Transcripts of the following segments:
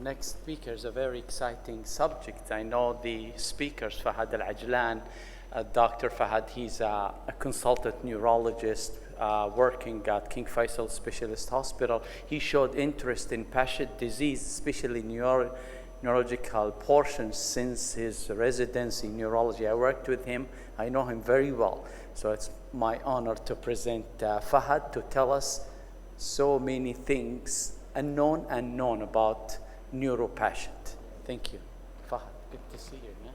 Next speaker is a very exciting subject. I know the speakers, Fahad Al Ajlan, Dr. Fahad, he's a consultant neurologist working at King Faisal Specialist Hospital. He showed interest in Behçet disease, especially neurological portions, since his residency in neurology. I worked with him. I know him very well. So it's my honor to present Fahad to tell us so many things unknown about neuro-Behçet. Thank you. Fahad, good to see you, man.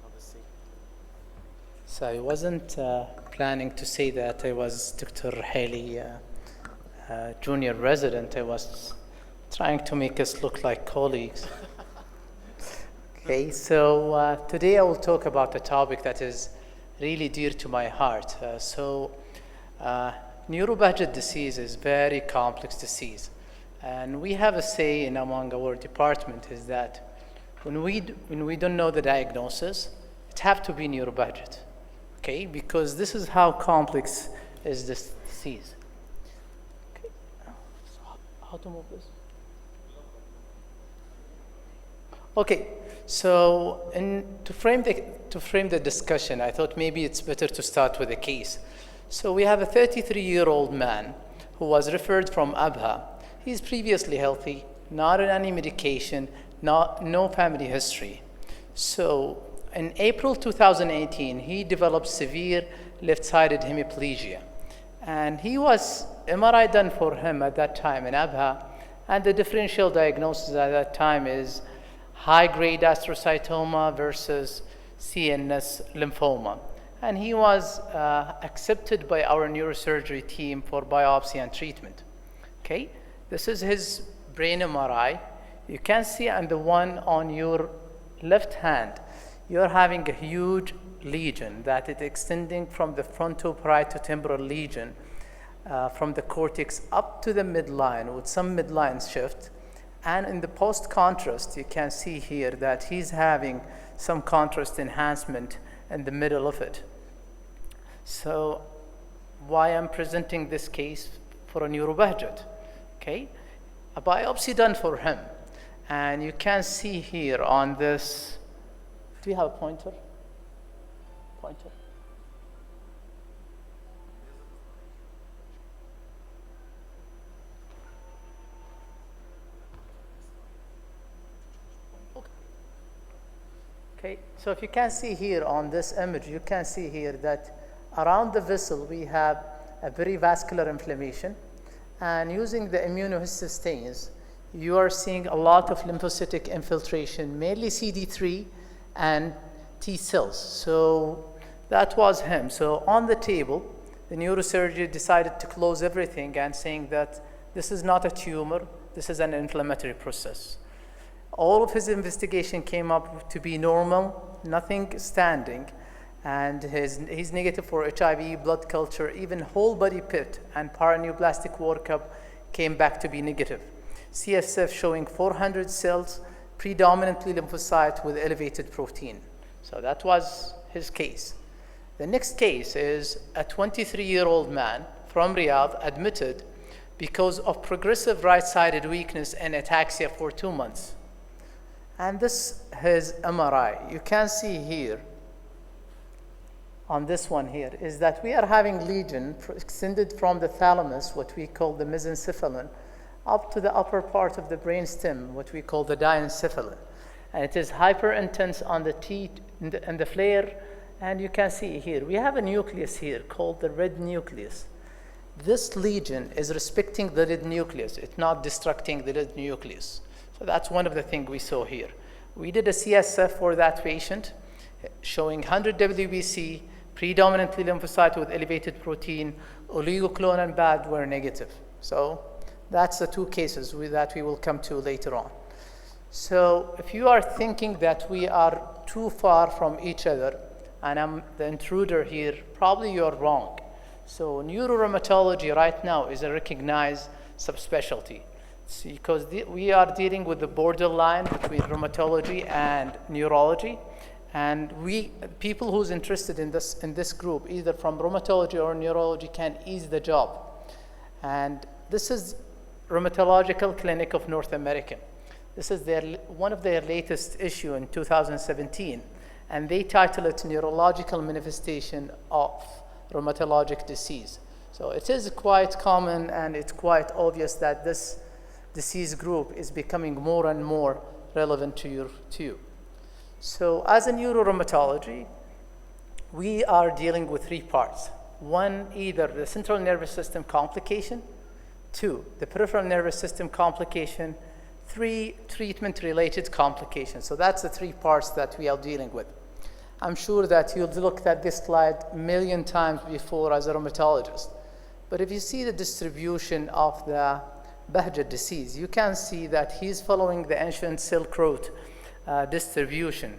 Have a seat. So I wasn't planning to say that I was Dr. Haley, junior resident. I was trying to make us look like colleagues. Okay, so today I will talk about a topic that is really dear to my heart. Neuro-Behçet disease is a very complex disease. And we have a say in among our department is that when we don't know the diagnosis, it have to be neuro-Behçet, okay? Because this is how complex is this disease. Okay. So how to move this? Okay. So to frame the discussion, I thought maybe it's better to start with a case. So we have a 33-year-old man who was referred from Abha. He's previously healthy, not on any medication, no family history. So in April 2018, he developed severe left-sided hemiplegia. And he was MRI done for him at that time in Abha, and the differential diagnosis at that time is high-grade astrocytoma versus CNS lymphoma. And he was accepted by our neurosurgery team for biopsy and treatment. Okay, this is his brain MRI. You can see on the one on your left hand, you're having a huge lesion that is extending from the frontoparietotemporal lesion from the cortex up to the midline with some midline shift. And in the post-contrast, you can see here that he's having some contrast enhancement in the middle of it. So why I'm presenting this case for a neuro-Behçet? Okay, a biopsy done for him. And you can see here on this, do you have a pointer? Pointer. Okay, so if you can see here on this image, you can see here that around the vessel we have a very vascular inflammation, and using the immunohistostains, you are seeing a lot of lymphocytic infiltration, mainly CD3 and T cells. So that was him. So on the table, the neurosurgeon decided to close everything and saying that this is not a tumor, this is an inflammatory process. All of his investigation came up to be normal, nothing standing, and he's negative for HIV, blood culture, even whole body PET and paraneoplastic workup came back to be negative. CSF showing 400 cells, predominantly lymphocyte with elevated protein. So that was his case. The next case is a 23-year-old man from Riyadh admitted because of progressive right-sided weakness and ataxia for 2 months. And this is MRI. You can see here, on this one here, is that we are having lesion extended from the thalamus, what we call the mesencephalon, up to the upper part of the brainstem, what we call the diencephalon. And it is hyper intense on the T and the flare. And you can see here, we have a nucleus here called the red nucleus. This lesion is respecting the red nucleus. It's not destructing the red nucleus. So that's one of the things we saw here. We did a CSF for that patient showing 100 WBC, predominantly lymphocyte with elevated protein, oligoclone and BAD were negative. So that's the two cases that we will come to later on. So if you are thinking that we are too far from each other, and I'm the intruder here, probably you're wrong. So neurorheumatology right now is a recognized subspecialty. Because we are dealing with the borderline between rheumatology and neurology, and people who's interested in this group, either from rheumatology or neurology, can ease the job. And this is Rheumatological Clinic of North America. This is one of their latest issue in 2017, and they title it Neurological Manifestation of Rheumatologic Disease. So it is quite common, and it's quite obvious that this disease group is becoming more and more relevant to you. So as a neurorheumatology, we are dealing with three parts. One, either the central nervous system complication. Two, the peripheral nervous system complication. Three, treatment-related complications. So that's the three parts that we are dealing with. I'm sure that you've looked at this slide a million times before as a rheumatologist. But if you see the distribution of the Behçet disease, you can see that he's following the ancient Silk Road distribution.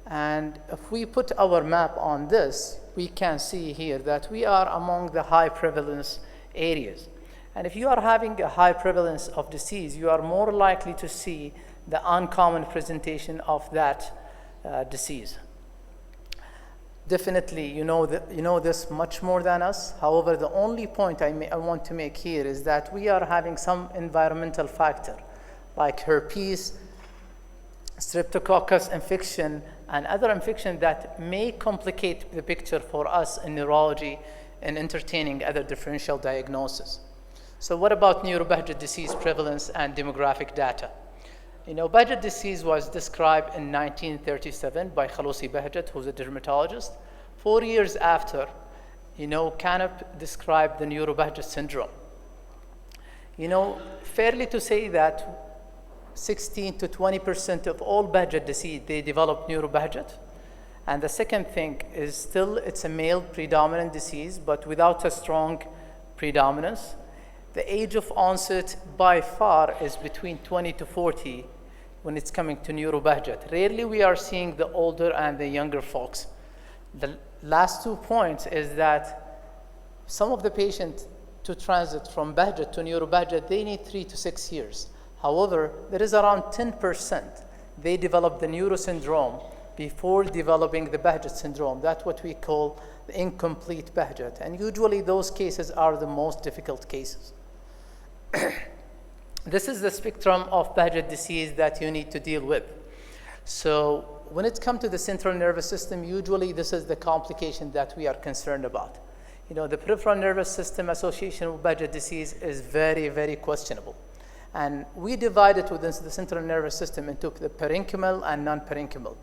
And if we put our map on this, we can see here that we are among the high prevalence areas. And if you are having a high prevalence of disease, you are more likely to see the uncommon presentation of that disease. Definitely, you know this much more than us. However, the only point I want to make here is that we are having some environmental factor, like herpes, streptococcus infection, and other infections that may complicate the picture for us in neurology and entertaining other differential diagnosis. So what about neuro-Behçet disease prevalence and demographic data? Behçet disease was described in 1937 by Khalossi Behçet, who's a dermatologist. 4 years after, Canop described the neuro-Behçet syndrome. Fairly to say that 16 to 20% of all Behçet disease, they develop neuro-Behçet. And the second thing is still it's a male predominant disease, but without a strong predominance. The age of onset by far is between 20 to 40 when it's coming to neuro-Behçet. Rarely we are seeing the older and the younger folks. The last 2 points is that some of the patients to transit from Behçet to neuro-Behçet, they need 3 to 6 years. However, there is around 10%. They develop the neuro syndrome before developing the Behçet syndrome. That's what we call the incomplete Behçet. And usually those cases are the most difficult cases. This is the spectrum of Behçet disease that you need to deal with. So when it comes to the central nervous system, usually this is the complication that we are concerned about. The peripheral nervous system association with Behçet disease is very, very questionable. And we divided within the central nervous system into the parenchymal and non-parenchymal.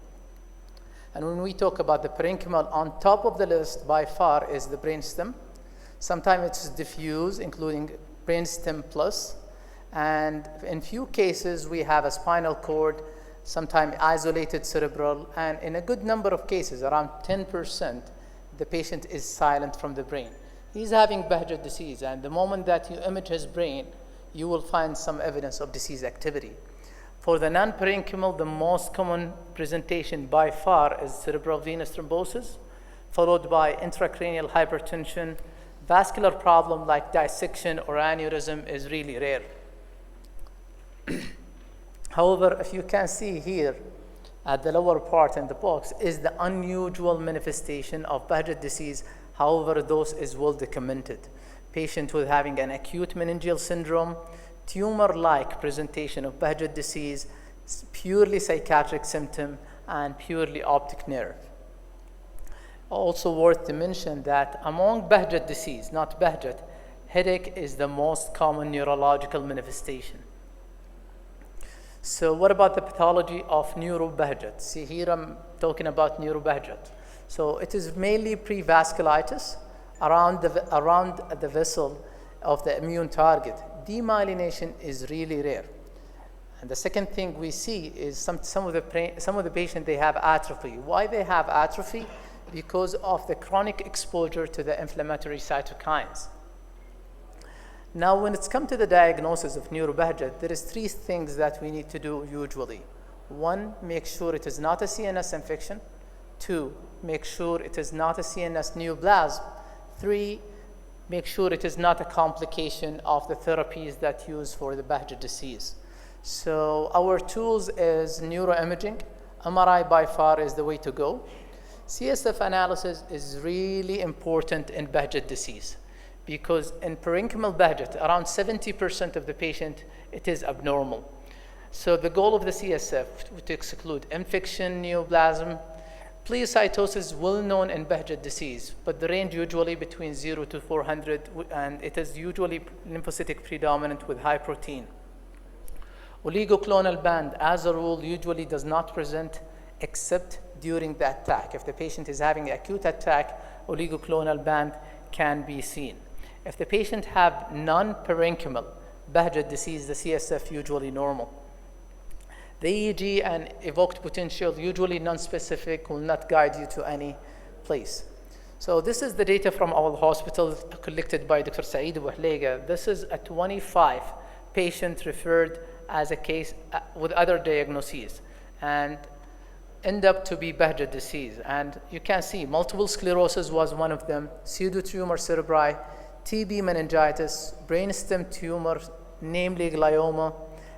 And when we talk about the parenchymal, on top of the list by far is the brainstem. Sometimes it's diffuse, including brainstem plus. And in few cases, we have a spinal cord, sometimes isolated cerebral, and in a good number of cases, around 10%, the patient is silent from the brain. He's having Behçet disease, and the moment that you image his brain, you will find some evidence of disease activity. For the non-parenchymal, the most common presentation by far is cerebral venous thrombosis, followed by intracranial hypertension. Vascular problem like dissection or aneurysm is really rare. However, if you can see here at the lower part in the box is the unusual manifestation of Behçet disease. However, those is well documented. Patient with having an acute meningeal syndrome, tumor-like presentation of Behçet disease, purely psychiatric symptom, and purely optic nerve. Also worth to mention that among Behçet disease, not Behçet, headache is the most common neurological manifestation. So what about the pathology of neuro-Behçet? See here I'm talking about neuro-Behçet. So it is mainly prevasculitis around the vessel of the immune target. Demyelination is really rare. And the second thing we see is some of the patients, they have atrophy. Why they have atrophy? Because of the chronic exposure to the inflammatory cytokines. Now, when it's come to the diagnosis of neuro-Behçet, there is 3 things that we need to do usually. 1, make sure it is not a CNS infection. 2, make sure it is not a CNS neoplasm. 3, make sure it is not a complication of the therapies that used for the Behçet disease. So our tools is neuroimaging. MRI by far is the way to go. CSF analysis is really important in Behçet disease because in parenchymal Behçet, around 70% of the patient, it is abnormal. So the goal of the CSF to exclude infection, neoplasm, pleocytosis is well known in Behçet disease, but the range usually between 0 to 400, and it is usually lymphocytic predominant with high protein. Oligoclonal band, as a rule, usually does not present except during the attack. If the patient is having an acute attack, oligoclonal band can be seen. If the patient have non-parenchymal Behçet disease, the CSF usually normal. The EEG and evoked potential, usually non-specific, will not guide you to any place. So this is the data from our hospital collected by Dr. Saeed Bouhlega. This is a 25 patient referred as a case with other diagnoses and end up to be Behçet disease. And you can see multiple sclerosis was one of them, pseudotumor cerebri, TB meningitis, brainstem tumor, namely glioma,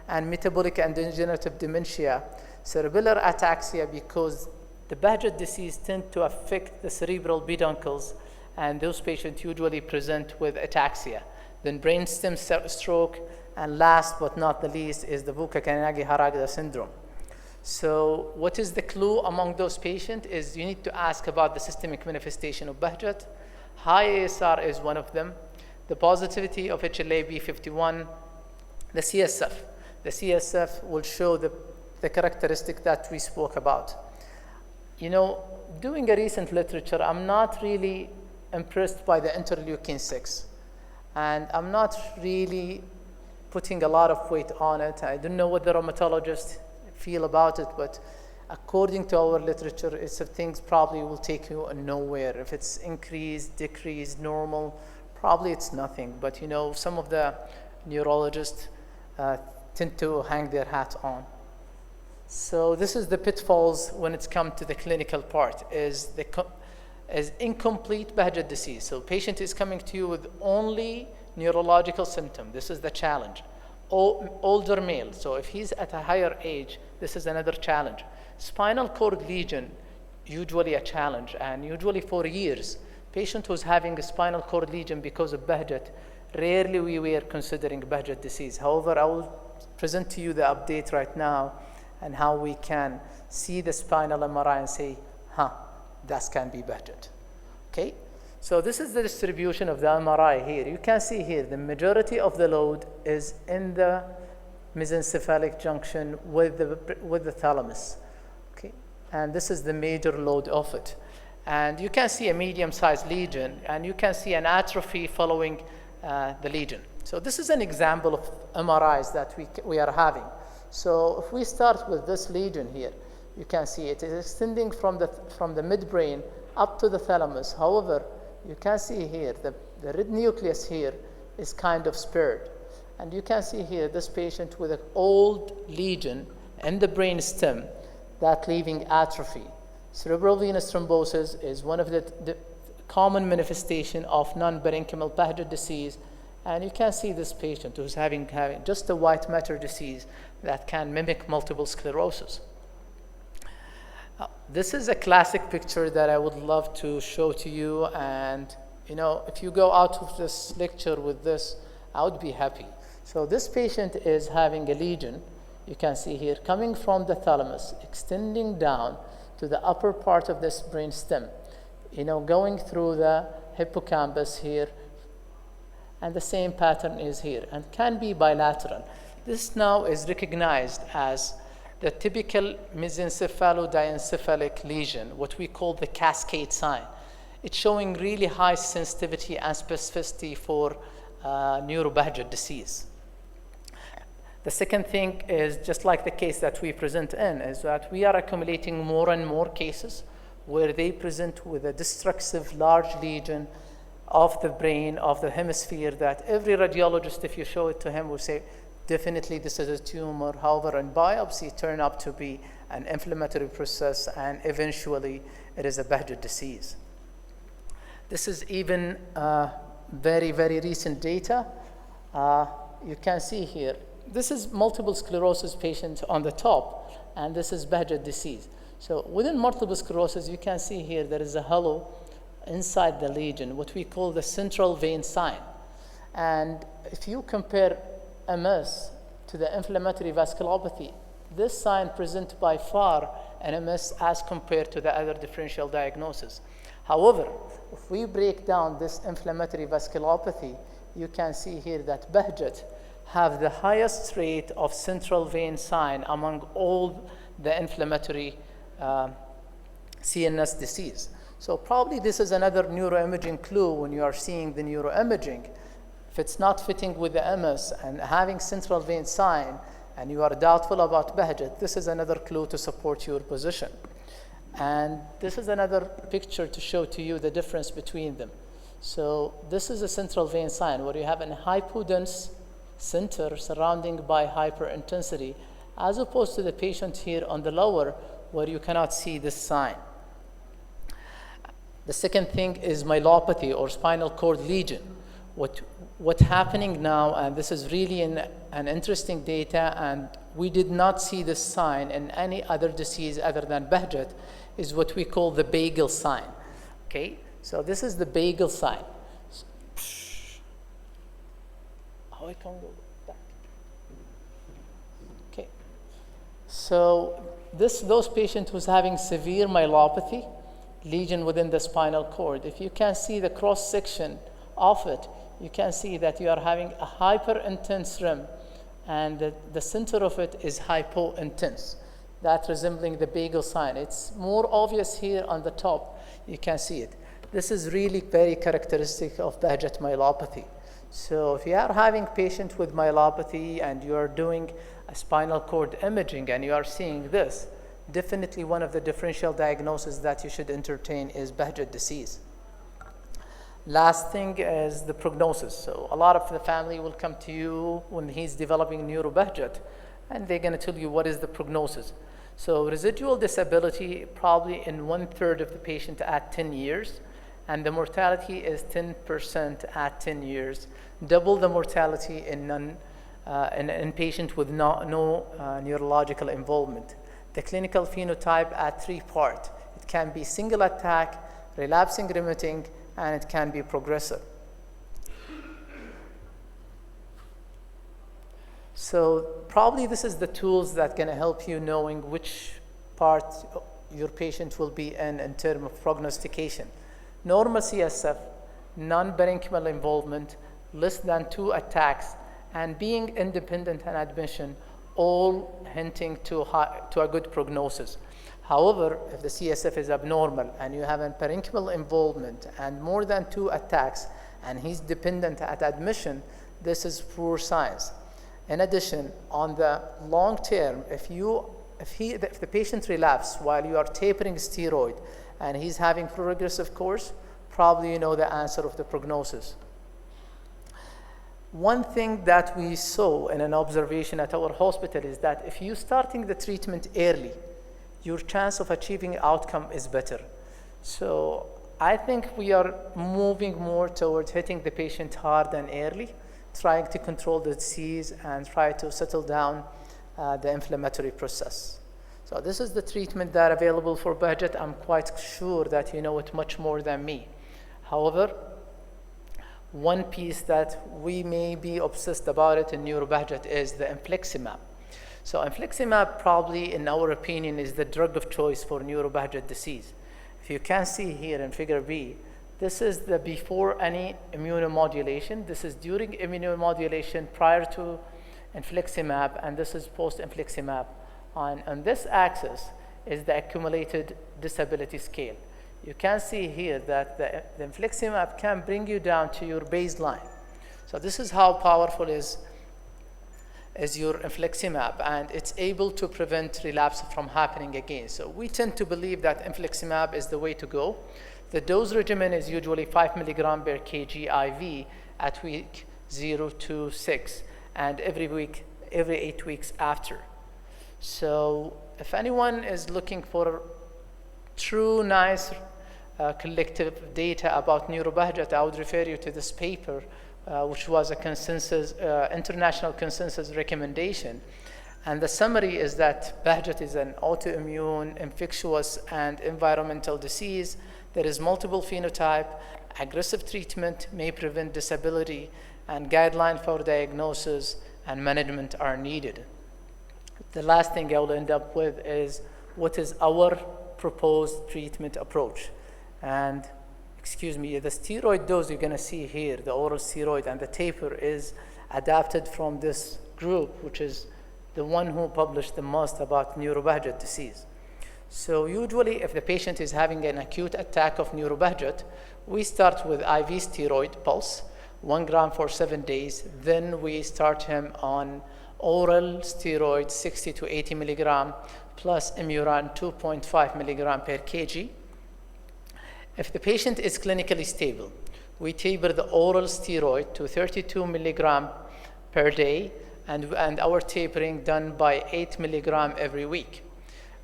and metabolic and degenerative dementia, cerebellar ataxia, because the Behçet disease tend to affect the cerebral peduncles, and those patients usually present with ataxia. Then brainstem stroke, and last but not the least is the Bucca-Canagi-Haragda syndrome. So what is the clue among those patients is you need to ask about the systemic manifestation of Behçet. High ASR is one of them. The positivity of HLA-B51, the CSF. The CSF will show the characteristic that we spoke about. You know, doing a recent literature, I'm not really impressed by the interleukin-6. And I'm not really putting a lot of weight on it. I don't know what the rheumatologists feel about it, but according to our literature, it's things probably will take you nowhere. If it's increased, decreased, normal, probably it's nothing. But you know, some of the neurologists tend to hang their hat on. So this is the pitfalls when it's come to the clinical part, is incomplete Behçet disease. So patient is coming to you with only neurological symptom. This is the challenge. Older male, so if he's at a higher age, this is another challenge. Spinal cord lesion, usually a challenge, and usually for years, patient who's having a spinal cord lesion because of Behçet, rarely we were considering Behçet disease. However, I will present to you the update right now and how we can see the spinal MRI and say, that can be Behçet. Okay? So this is the distribution of the MRI here. You can see here the majority of the load is in the mesencephalic junction with the thalamus. Okay? And this is the major load of it. And you can see a medium-sized lesion, and you can see an atrophy following the lesion. So this is an example of MRIs that we are having. So if we start with this lesion here, you can see it is extending from the midbrain up to the thalamus. However, you can see here the red nucleus here is kind of spared. And you can see here this patient with an old lesion in the brain stem that leaving atrophy. Cerebral venous thrombosis is one of the common manifestation of non-parenchymal Behçet disease. And you can see this patient who's having just a white matter disease that can mimic multiple sclerosis. This is a classic picture that I would love to show to you. And you know, if you go out of this lecture with this, I would be happy. So this patient is having a lesion, you can see here, coming from the thalamus, extending down to the upper part of this brain stem, you know, going through the hippocampus here, and the same pattern is here, and can be bilateral. This now is recognized as the typical mesencephalodiencephalic lesion, what we call the cascade sign. It's showing really high sensitivity and specificity for neuro-Behçet disease. The second thing is, just like the case that we present in, is that we are accumulating more and more cases where they present with a destructive large lesion of the brain, of the hemisphere, that every radiologist, if you show it to him, will say, definitely this is a tumor. However, in biopsy, turn up to be an inflammatory process, and eventually it is a Behçet disease. This is even very, very recent data. You can see here, this is multiple sclerosis patient on the top, and this is Behçet disease. So within multiple sclerosis, you can see here there is a halo inside the lesion, what we call the central vein sign. And if you compare MS to the inflammatory vasculopathy, this sign presents by far an MS as compared to the other differential diagnosis. However, if we break down this inflammatory vasculopathy, you can see here that Behçet have the highest rate of central vein sign among all the inflammatory CNS disease. So probably this is another neuroimaging clue when you are seeing the neuroimaging. If it's not fitting with the MS and having central vein sign, and you are doubtful about Behçet, this is another clue to support your position. And this is another picture to show to you the difference between them. So this is a central vein sign where you have a hypodense center surrounding by hyperintensity, as opposed to the patient here on the lower where you cannot see this sign. The second thing is myelopathy or spinal cord lesion. What's happening now, and this is really an interesting data, and we did not see this sign in any other disease other than Behçet, is what we call the bagel sign. Okay, so this is the bagel sign. How I can go back? Okay, so those patients who's having severe myelopathy, lesion within the spinal cord, if you can see the cross section of it, you can see that you are having a hyper-intense rim, and the center of it is hypo-intense, that resembling the bagel sign. It's more obvious here on the top. You can see it. This is really very characteristic of Behçet myelopathy. So if you are having patient with myelopathy and you are doing a spinal cord imaging and you are seeing this, definitely one of the differential diagnoses that you should entertain is Behçet disease. Last thing is the prognosis. So a lot of the family will come to you when he's developing neuro-Behçet, and they're going to tell you what is the prognosis. So residual disability probably in 1/3 of the patient at 10 years, and the mortality is 10% at 10 years, double the mortality in patient with no neurological involvement. The clinical phenotype at 3 parts. It can be single attack, relapsing remitting, and it can be progressive. So probably this is the tools that can help you knowing which part your patient will be in terms of prognostication. Normal CSF, non-parenchymal involvement, less than 2 attacks, and being independent and admission, all hinting to a good prognosis. However, if the CSF is abnormal and you have a parenchymal involvement and more than 2 attacks and he's dependent at admission, this is poor signs. In addition, on the long term, if the patient relapses while you are tapering steroid and he's having progressive course, probably you know the answer of the prognosis. One thing that we saw in an observation at our hospital is that if you're starting the treatment early, your chance of achieving outcome is better. So I think we are moving more towards hitting the patient hard and early, trying to control the disease and try to settle down the inflammatory process. So this is the treatment that is available for Behçet. I'm quite sure that you know it much more than me. However, one piece that we may be obsessed about it in neuro-Behçet is the infliximab. So infliximab probably, in our opinion, is the drug of choice for neuro-Behçet disease. If you can see here in figure B, this is the before any immunomodulation. This is during immunomodulation prior to infliximab, and this is post-infliximab. On this axis is the accumulated disability scale. You can see here that the infliximab can bring you down to your baseline. So this is how powerful is your infliximab, and it's able to prevent relapse from happening again. So we tend to believe that infliximab is the way to go. The dose regimen is usually 5 mg per kg IV at week 0 to 6, and every 8 weeks after. So if anyone is looking for true nice collective data about neuro-Behçet, I would refer you to this paper, which was a consensus, international consensus recommendation. And the summary is that Behçet is an autoimmune, infectious, and environmental disease. There is multiple phenotype. Aggressive treatment may prevent disability, and guideline for diagnosis and management are needed. The last thing I will end up with is what is our proposed treatment approach. And excuse me, the steroid dose you're going to see here, the oral steroid and the taper, is adapted from this group, which is the one who published the most about neuro-Behçet disease. So usually if the patient is having an acute attack of neuro-Behçet, we start with IV steroid pulse, 1 gram for 7 days. Then we start him on oral steroid 60 to 80 milligram plus Imuran 2.5 milligram per kg. If the patient is clinically stable, we taper the oral steroid to 32 milligram per day, and our tapering done by 8 milligram every week.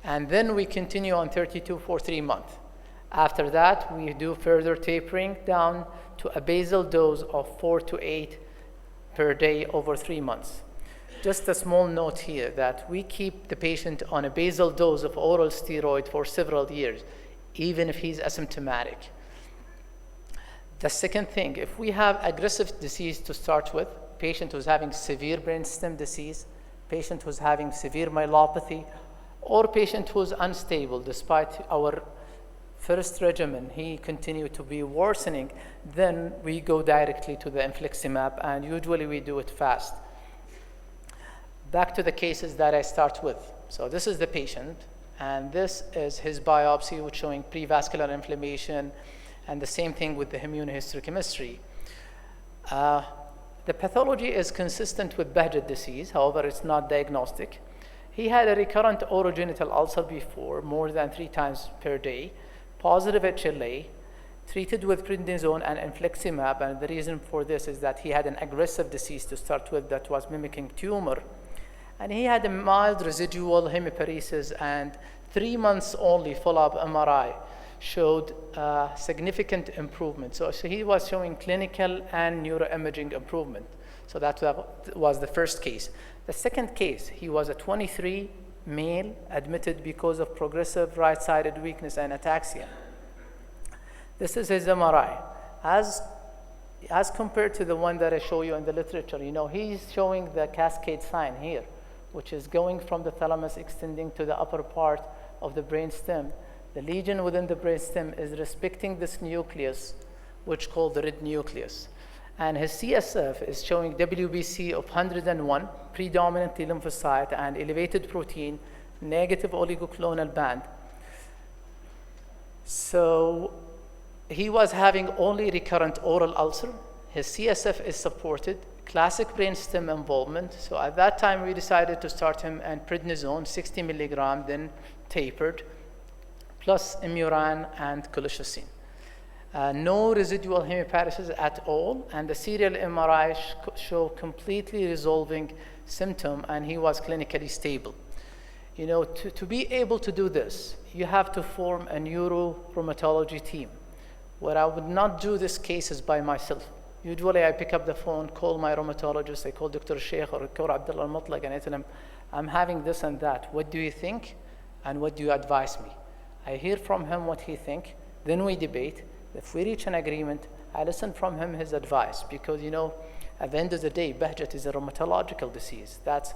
And then we continue on 32 for 3 months. After that, we do further tapering down to a basal dose of 4 to 8 per day over 3 months. Just a small note here that we keep the patient on a basal dose of oral steroid for several years, even if he's asymptomatic. The second thing, if we have aggressive disease to start with, patient who's having severe brainstem disease, patient who's having severe myelopathy, or patient who's unstable despite our first regimen, he continued to be worsening, then we go directly to the infliximab, and usually we do it fast. Back to the cases that I start with. So this is the patient, and this is his biopsy, which showing prevascular inflammation, and the same thing with the immunohistochemistry. The pathology is consistent with Behçet disease, however, it's not diagnostic. He had a recurrent orogenital ulcer before, more than 3 times per day, positive HLA, treated with prednisone and infliximab, and the reason for this is that he had an aggressive disease to start with that was mimicking tumor, and he had a mild residual hemiparesis, and 3 months only follow-up MRI showed significant improvement. So he was showing clinical and neuroimaging improvement. So that was the first case. The second case, he was a 23 male admitted because of progressive right-sided weakness and ataxia. This is his MRI. As compared to the one that I show you in the literature, he's showing the cascade sign here, which is going from the thalamus extending to the upper part of the brainstem. The lesion within the brainstem is respecting this nucleus, which is called the red nucleus. And his CSF is showing WBC of 101, predominantly lymphocyte and elevated protein, negative oligoclonal band. So he was having only recurrent oral ulcer. His CSF is supported, classic brainstem involvement. So at that time, we decided to start him on prednisone, 60 milligram, then tapered, plus Imuran and colchicine. No residual hemiparesis at all, and the serial MRI show completely resolving symptom, and he was clinically stable. To be able to do this, you have to form a neuro-rheumatology team, where I would not do these cases by myself. Usually I pick up the phone, call my rheumatologist, I call Dr. Sheikh or Dr. Abdullah al-Mutlaq, and I tell him, I'm having this and that. What do you think? And what do you advise me? I hear from him what he thinks, then we debate. If we reach an agreement, I listen from him his advice, because at the end of the day, Behçet is a rheumatological disease. That's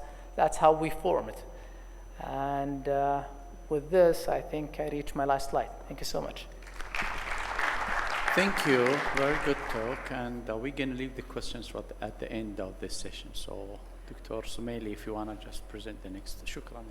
how we form it. And with this, I think I reached my last slide. Thank you so much. Thank you. Very good talk. And we're going to leave the questions at the end of this session. So, Dr. Sumaili, if you want to just present the next. Shukran.